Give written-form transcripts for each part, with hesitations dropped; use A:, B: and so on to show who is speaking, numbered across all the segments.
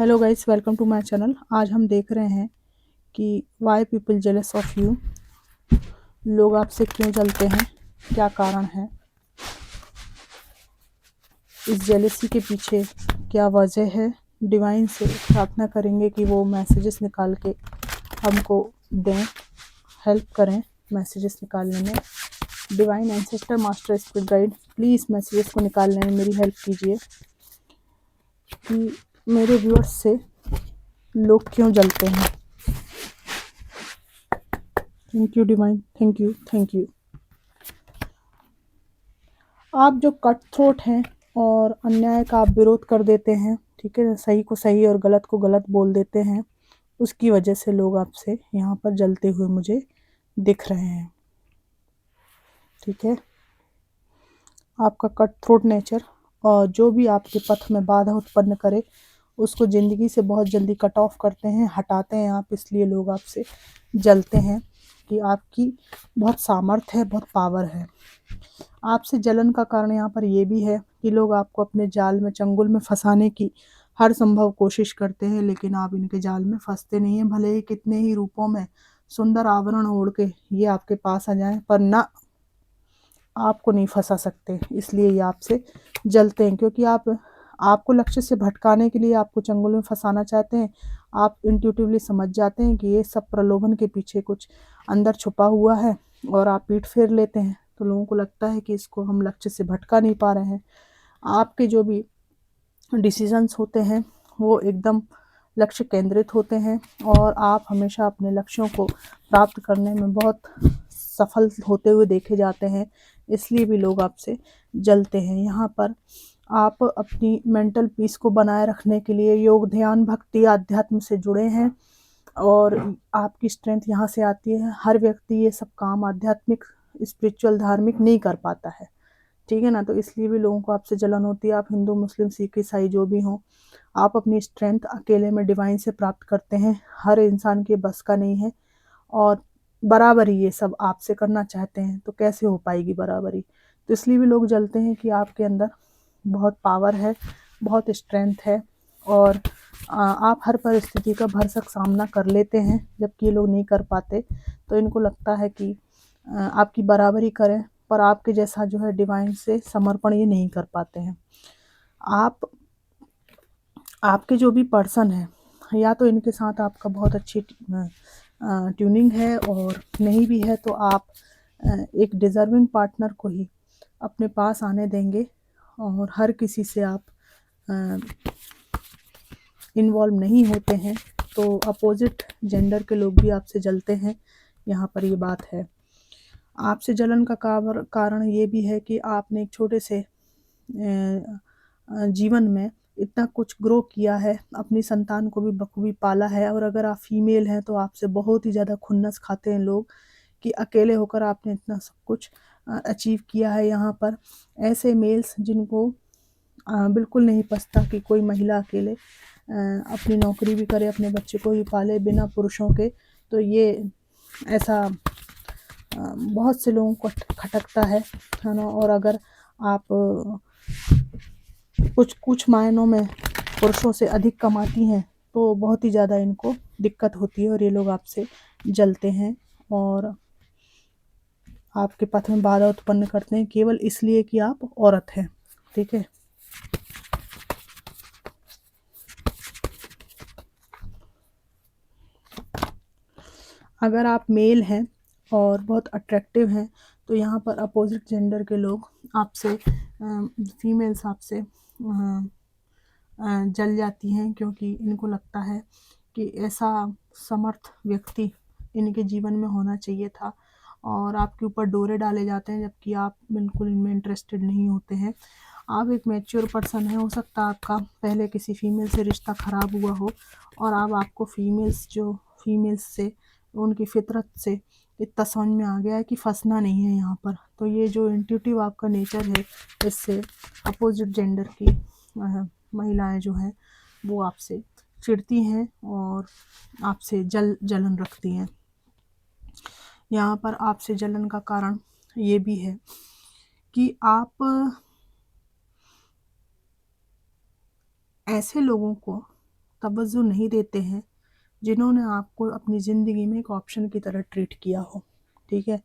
A: Hello guys, welcome to my channel. आज हम देख रहे हैं कि why people jealous of you. लोग आपसे क्यों जलते हैं, क्या कारण है, इस जेलसी के पीछे क्या वजह है। डिवाइन से प्रार्थना करेंगे कि वो मैसेजेस निकाल के हमको दें, हेल्प करें मैसेजेस निकालने में। Divine ancestor master spirit guide, please messages को निकालने में मेरी हेल्प कीजिए कि मेरे व्यूअर्स से लोग क्यों जलते हैं। Thank you divine, thank you, thank you. आप जो कट थ्रोट हैं और अन्याय का आप विरोध कर देते हैं, ठीक है, सही को सही और गलत को गलत बोल देते हैं, उसकी वजह से लोग आपसे यहाँ पर जलते हुए मुझे दिख रहे हैं। ठीक है, आपका कट थ्रोट नेचर और जो भी आपके पथ में बाधा उत्पन्न करे उसको ज़िंदगी से बहुत जल्दी कट ऑफ करते हैं, हटाते हैं आप, इसलिए लोग आपसे जलते हैं कि आपकी बहुत सामर्थ्य है, बहुत पावर है। आपसे जलन का कारण यहाँ पर ये भी है कि लोग आपको अपने जाल में, चंगुल में फंसाने की हर संभव कोशिश करते हैं, लेकिन आप इनके जाल में फंसते नहीं हैं। भले ही कितने ही रूपों में सुंदर आवरण ओढ़ के ये आपके पास आ जाएं, पर ना, आपको नहीं फंसा सकते। इसलिए ये आपसे जलते हैं, क्योंकि आपको लक्ष्य से भटकाने के लिए आपको चंगुल में फंसाना चाहते हैं। आप इंट्यूटिवली समझ जाते हैं कि ये सब प्रलोभन के पीछे कुछ अंदर छुपा हुआ है और आप पीठ फेर लेते हैं। तो लोगों को लगता है कि इसको हम लक्ष्य से भटका नहीं पा रहे हैं। आपके जो भी डिसीजंस होते हैं वो एकदम लक्ष्य केंद्रित होते हैं और आप हमेशा अपने लक्ष्यों को प्राप्त करने में बहुत सफल होते हुए देखे जाते हैं। इसलिए भी लोग आपसे जलते हैं। यहाँ पर आप अपनी मेंटल पीस को बनाए रखने के लिए योग, ध्यान, भक्ति, आध्यात्म से जुड़े हैं और आपकी स्ट्रेंथ यहाँ से आती है। हर व्यक्ति ये सब काम आध्यात्मिक, स्पिरिचुअल, धार्मिक नहीं कर पाता है, ठीक है ना। तो इसलिए भी लोगों को आपसे जलन होती है। आप हिंदू, मुस्लिम, सिख, ईसाई जो भी हों, आप अपनी स्ट्रेंथ अकेले में डिवाइन से प्राप्त करते हैं। हर इंसान के बस का नहीं है और बराबरी ये सब आपसे करना चाहते हैं, तो कैसे हो पाएगी बराबरी। तो इसलिए भी लोग जलते हैं कि आपके अंदर बहुत पावर है, बहुत स्ट्रेंथ है और आप हर परिस्थिति का भरसक सामना कर लेते हैं, जबकि ये लोग नहीं कर पाते। तो इनको लगता है कि आपकी बराबरी करें, पर आपके जैसा जो है डिवाइन से समर्पण ये नहीं कर पाते हैं। आपके जो भी पर्सन है, या तो इनके साथ आपका बहुत अच्छी ट्यूनिंग है और नहीं भी है तो आप एक डिज़र्विंग पार्टनर को ही अपने पास आने देंगे और हर किसी से आप इन्वॉल्व नहीं होते हैं। तो अपोजिट जेंडर के लोग भी आपसे जलते हैं, यहाँ पर ये बात है। आपसे जलन का कारण ये भी है कि आपने एक छोटे से जीवन में इतना कुछ ग्रो किया है, अपनी संतान को भी बखूबी पाला है और अगर आप फीमेल हैं तो आपसे बहुत ही ज़्यादा खुन्नस खाते हैं लोग कि अकेले होकर आपने इतना सब कुछ अचीव किया है। यहाँ पर ऐसे मेल्स जिनको बिल्कुल नहीं पछता कि कोई महिला अकेले अपनी नौकरी भी करे, अपने बच्चे को भी पाले बिना पुरुषों के, तो ये ऐसा बहुत से लोगों को खटकता है ना। और अगर आप कुछ मायनों में पुरुषों से अधिक कमाती हैं तो बहुत ही ज़्यादा इनको दिक्कत होती है और ये लोग आपसे जलते हैं और आपके पथ में बाधा उत्पन्न करते हैं केवल इसलिए कि आप औरत हैं, ठीक है। अगर आप मेल हैं और बहुत अट्रैक्टिव हैं तो यहाँ पर अपोजिट जेंडर के लोग आपसे, फीमेल्स आपसे जल जाती हैं, क्योंकि इनको लगता है कि ऐसा समर्थ व्यक्ति इनके जीवन में होना चाहिए था और आपके ऊपर डोरे डाले जाते हैं, जबकि आप बिल्कुल इनमें इंटरेस्टेड नहीं होते हैं। आप एक मैच्योर पर्सन है, हो सकता है आपका पहले किसी फीमेल से रिश्ता ख़राब हुआ हो और अब आपको फीमेल्स से, उनकी फितरत से इतना समझ में आ गया है कि फंसना नहीं है यहाँ पर। तो ये जो इंट्यूटिव आपका नेचर है, इससे अपोजिट जेंडर की महिलाएं जो हैं वो आपसे चिढ़ती हैं और आपसे जलन रखती हैं। यहाँ पर आपसे जलन का कारण ये भी है कि आप ऐसे लोगों को तवज्जो नहीं देते हैं जिन्होंने आपको अपनी ज़िंदगी में एक ऑप्शन की तरह ट्रीट किया हो। ठीक है,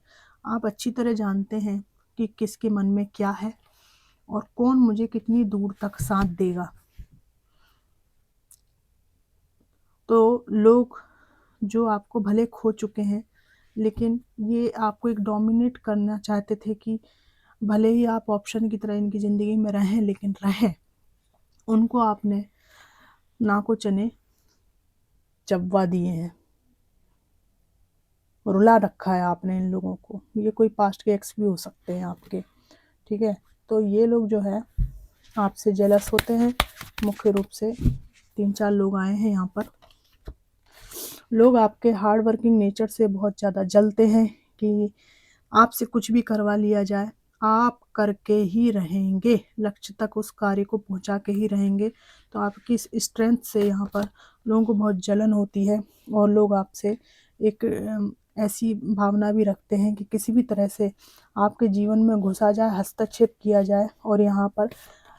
A: आप अच्छी तरह जानते हैं कि किसके मन में क्या है और कौन मुझे कितनी दूर तक साथ देगा। तो लोग जो आपको भले खो चुके हैं, लेकिन ये आपको एक डोमिनेट करना चाहते थे कि भले ही आप ऑप्शन की तरह इनकी ज़िंदगी में रहें, लेकिन रहें। उनको आपने नाको चने चबवा दिए हैं, रुला रखा है आपने इन लोगों को। ये कोई पास्ट के एक्स भी हो सकते हैं आपके। ठीक है, तो ये लोग जो है आपसे जेलस होते हैं। मुख्य रूप से 3-4 लोग आए हैं यहाँ पर। लोग आपके हार्ड वर्किंग नेचर से बहुत ज़्यादा जलते हैं कि आपसे कुछ भी करवा लिया जाए, आप करके ही रहेंगे, लक्ष्य तक उस कार्य को पहुंचा के ही रहेंगे। तो आपकी इस स्ट्रेंथ से यहाँ पर लोगों को बहुत जलन होती है और लोग आपसे एक ऐसी भावना भी रखते हैं कि किसी भी तरह से आपके जीवन में घुसा जाए, हस्तक्षेप किया जाए और यहाँ पर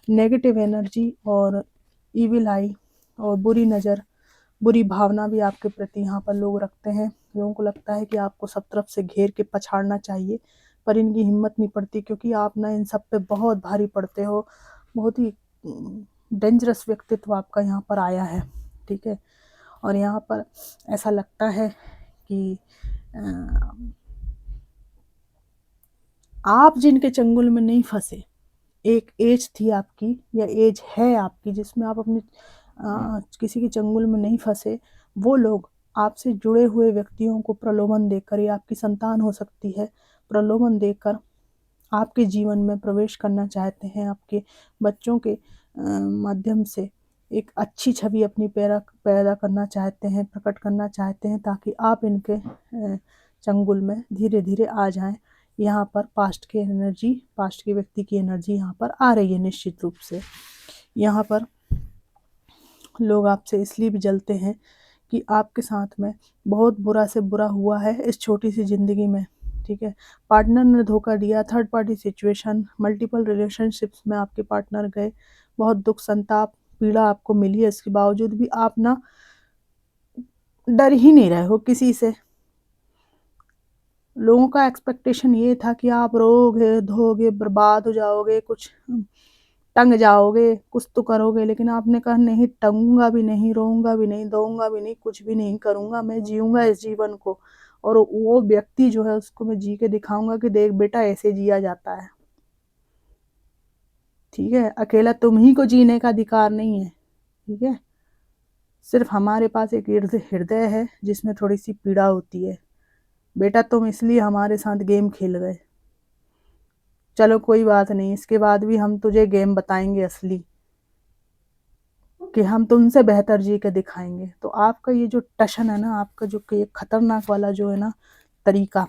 A: नेगेटिव एनर्जी और ईविल आई और बुरी नज़र, बुरी भावना भी आपके प्रति यहाँ पर लोग रखते हैं। लोगों को लगता है कि आपको सब तरफ से घेर के पछाड़ना चाहिए, पर इनकी हिम्मत नहीं पड़ती क्योंकि आप ना इन सब पे बहुत भारी पड़ते हो। बहुत ही डेंजरस व्यक्तित्व आपका यहाँ पर आया है। ठीक है, और यहाँ पर ऐसा लगता है कि आप जिनके चंगुल में नहीं फंसे, एक एज थी आपकी या एज है आपकी जिसमें आप अपनी किसी के चंगुल में नहीं फंसे, वो लोग आपसे जुड़े हुए व्यक्तियों को प्रलोभन देकर, या आपकी संतान हो सकती है, प्रलोभन देकर आपके जीवन में प्रवेश करना चाहते हैं। आपके बच्चों के माध्यम से एक अच्छी छवि अपनी पैदा करना चाहते हैं, प्रकट करना चाहते हैं, ताकि आप इनके चंगुल में धीरे धीरे आ जाएं। यहाँ पर पास्ट के एनर्जी, पास्ट के व्यक्ति की एनर्जी यहाँ पर आ रही है निश्चित रूप से। यहाँ पर लोग आपसे इसलिए भी जलते हैं कि आपके साथ में बहुत बुरा से बुरा हुआ है इस छोटी सी ज़िंदगी में। ठीक है, पार्टनर ने धोखा दिया, third party situation, multiple relationships में आपके पार्टनर गए, बहुत दुख, संताप, पीड़ा आपको मिली है। इसके बावजूद भी आप ना डर ही नहीं रहे हो किसी से। लोगों का एक्सपेक्टेशन ये था कि आप रोगे धोगे, बर्बाद हो जाओगे, कुछ टंग जाओगे, कुछ तो करोगे, लेकिन आपने कहा नहीं, टंगूंगा भी नहीं, रोऊंगा भी नहीं, दोऊंगा भी नहीं, कुछ भी नहीं करूंगा, मैं जीऊंगा इस जीवन को। और वो व्यक्ति जो है उसको मैं जी के दिखाऊंगा कि देख बेटा, ऐसे जिया जाता है। ठीक है, अकेला तुम ही को जीने का अधिकार नहीं है। ठीक है, सिर्फ हमारे पास एक हृदय है जिसमें थोड़ी सी पीड़ा होती है। बेटा तुम इसलिए हमारे साथ गेम खेल गए, चलो कोई बात नहीं, इसके बाद भी हम तुझे गेम बताएंगे असली, कि हम तुमसे बेहतर जी के दिखाएंगे। तो आपका ये जो टशन है ना, आपका जो ये खतरनाक वाला जो है ना तरीका,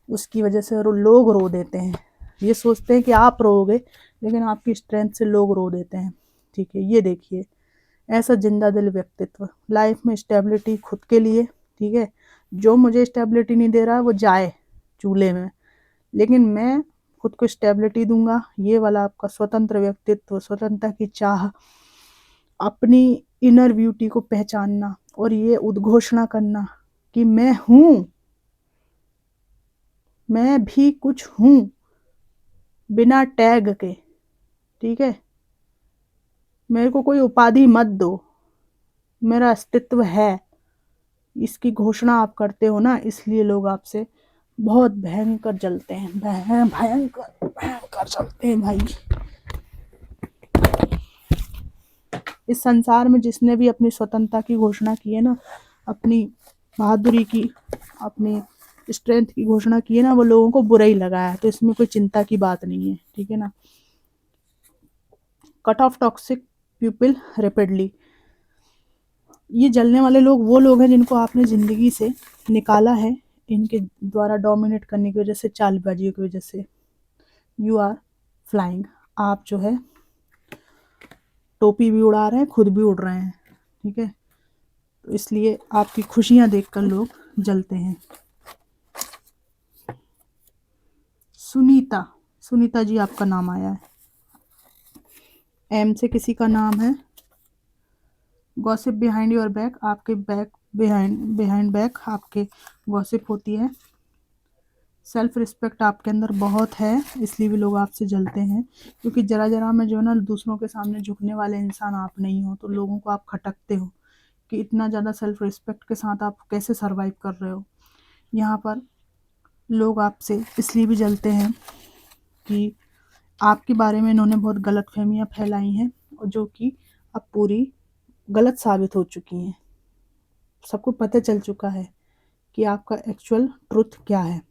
A: उसकी वजह से लोग रो देते हैं। ये सोचते हैं कि आप रोओगे, लेकिन आपकी स्ट्रेंथ से लोग रो देते हैं। ठीक है, ये देखिए, ऐसा जिंदा दिल व्यक्तित्व, लाइफ में स्टेबिलिटी खुद के लिए। ठीक है, जो मुझे स्टेबिलिटी नहीं दे रहा है वो जाए चूल्हे में, लेकिन मैं खुद को स्टेबिलिटी दूंगा। ये वाला आपका स्वतंत्र व्यक्तित्व, स्वतंत्रता की चाह, अपनी इनर ब्यूटी को पहचानना और ये उद्घोषणा करना कि मैं हूँ, मैं भी कुछ हूँ, बिना टैग के। ठीक है, मेरे को कोई उपाधि मत दो, मेरा अस्तित्व है, इसकी घोषणा आप करते हो ना, इसलिए लोग आपसे बहुत भयंकर जलते हैं, भयंकर भयंकर जलते हैं भाई। इस संसार में जिसने भी अपनी स्वतंत्रता की घोषणा की है ना, अपनी बहादुरी की, अपनी स्ट्रेंथ की घोषणा की है ना, वो लोगों को बुरा ही लगा है। तो इसमें कोई चिंता की बात नहीं है। ठीक है ना, cut off toxic people rapidly. ये जलने वाले लोग वो लोग हैं जिनको आपने ज़िंदगी से निकाला है, इनके द्वारा डोमिनेट करने की वजह से, चालबाजियों की वजह से। यू आर फ्लाइंग, आप जो है टोपी भी उड़ा रहे हैं, खुद भी उड़ रहे हैं। ठीक है, तो इसलिए आपकी खुशियां देखकर लोग जलते हैं। सुनीता, सुनीता जी आपका नाम आया है, एम से किसी का नाम है, गॉसिप बिहाइंड योर बैक, आपके बैक बिहाइंड बैक आपके गॉसिप होती है। सेल्फ रिस्पेक्ट आपके अंदर बहुत है, इसलिए भी लोग आपसे जलते हैं, क्योंकि जरा जरा में जो है ना दूसरों के सामने झुकने वाले इंसान आप नहीं हो, तो लोगों को आप खटकते हो कि इतना ज़्यादा सेल्फ रिस्पेक्ट के साथ आप कैसे सर्वाइव कर रहे हो। यहाँ पर लोग आपसे इसलिए भी जलते हैं कि आपके बारे में इन्होंने बहुत गलतफहमियां फैलाई हैं, और जो कि अब पूरी गलत साबित हो चुकी हैं। सबको पता चल चुका है कि आपका एक्चुअल ट्रुथ क्या है।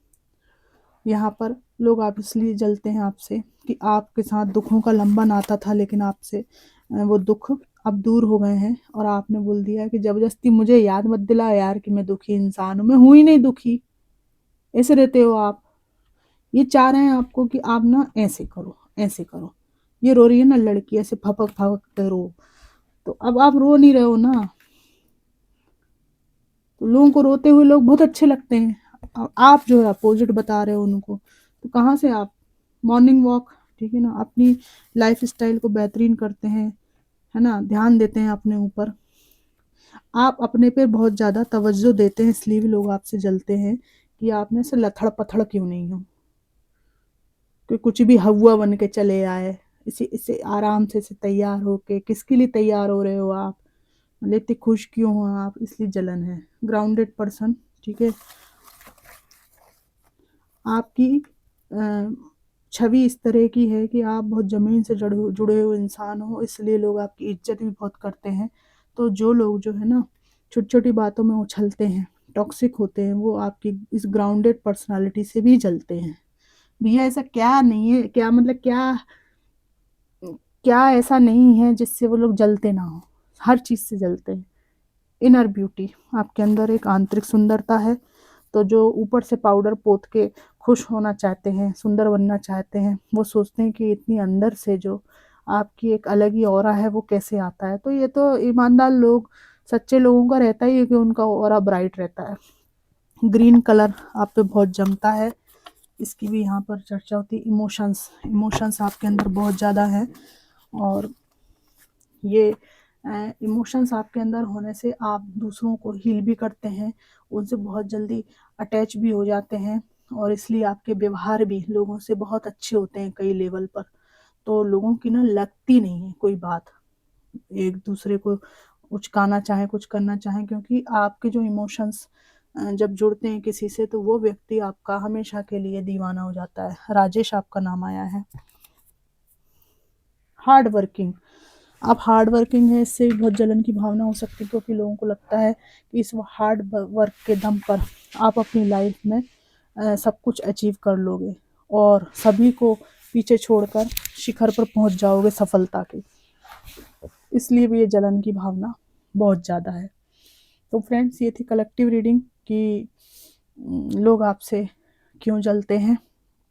A: यहाँ पर लोग आप इसलिए जलते हैं आपसे कि आपके साथ दुखों का लंबा नाता था, लेकिन आपसे वो दुख अब दूर हो गए हैं, और आपने बोल दिया कि ज़बरदस्ती मुझे याद मत दिला यार कि मैं दुखी इंसान हूँ, मैं हूँ ही नहीं दुखी। ऐसे रहते हो आप। ये चाह रहे हैं आपको कि आप ना ऐसे करो ऐसे करो। ये रो रही है ना लड़की, ऐसे फपक फपक के रो, तो अब आप रो नहीं रहे हो ना, तो लोगों को रोते हुए लोग बहुत अच्छे लगते हैं। आप जो है अपोजिट बता रहे हो उनको, तो कहाँ से आप मॉर्निंग वॉक, ठीक है ना, अपनी लाइफ स्टाइल को बेहतरीन करते हैं, है ना, ध्यान देते हैं अपने ऊपर। आप अपने पे बहुत ज़्यादा तवज्जो देते हैं, इसलिए भी लोग आपसे जलते हैं कि आप में से लथड़ पथड़ क्यों नहीं हो, कि कुछ भी हवा बन के चले आए, इसे इसे आराम से तैयार होके किसके लिए तैयार हो रहे हो आप, लेते खुश क्यों हो आप, इसलिए जलन है। ग्राउंडेड पर्सन, ठीक है, आपकी छवि इस तरह की है कि आप बहुत ज़मीन से जुड़े हुए इंसान हो, इसलिए लोग आपकी इज्जत भी बहुत करते हैं। तो जो लोग जो है ना छोटी छोटी बातों में उछलते हैं, टॉक्सिक होते हैं, वो आपकी इस ग्राउंडेड पर्सनालिटी से भी जलते हैं। भैया ऐसा क्या नहीं है, क्या मतलब क्या ऐसा नहीं है जिससे वो लोग जलते ना हो, हर चीज़ से जलते हैं। इनर ब्यूटी, आपके अंदर एक आंतरिक सुंदरता है, तो जो ऊपर से पाउडर पोत के खुश होना चाहते हैं, सुंदर बनना चाहते हैं, वो सोचते हैं कि इतनी अंदर से जो आपकी एक अलग ही ऑरा है वो कैसे आता है। तो ये तो ईमानदार लोग, सच्चे लोगों का रहता ही है कि उनका ऑरा ब्राइट रहता है। ग्रीन कलर आप पे बहुत जमता है, इसकी भी यहाँ पर चर्चा होती है। इमोशंस, इमोशंस आपके अंदर बहुत ज़्यादा है, और ये इमोशंस आपके अंदर होने से आप दूसरों को हील भी करते हैं, उनसे बहुत जल्दी अटैच भी हो जाते हैं, और इसलिए आपके व्यवहार भी लोगों से बहुत अच्छे होते हैं कई लेवल पर। तो लोगों की ना लगती नहीं है कोई बात, एक दूसरे को उचकाना चाहे कुछ करना चाहे, क्योंकि आपके जो इमोशंस जब जुड़ते हैं किसी से, तो वो व्यक्ति आपका हमेशा के लिए दीवाना हो जाता है। राजेश आपका नाम आया है। हार्ड वर्किंग, आप हार्ड वर्किंग है, इससे भी बहुत जलन की भावना हो सकती है, क्योंकि लोगों को लगता है कि इस हार्ड वर्क के दम पर आप अपनी लाइफ में सब कुछ अचीव कर लोगे, और सभी को पीछे छोड़कर शिखर पर पहुंच जाओगे सफलता के, इसलिए भी ये जलन की भावना बहुत ज़्यादा है। तो फ्रेंड्स, ये थी कलेक्टिव रीडिंग कि लोग आपसे क्यों जलते हैं।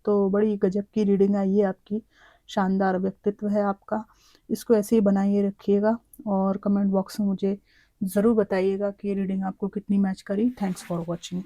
A: तो बड़ी गजब की रीडिंग आई है आपकी, शानदार व्यक्तित्व है आपका, इसको ऐसे ही बनाइए रखिएगा, और कमेंट बॉक्स में मुझे ज़रूर बताइएगा कि ये रीडिंग आपको कितनी मैच करी। Thanks for watching.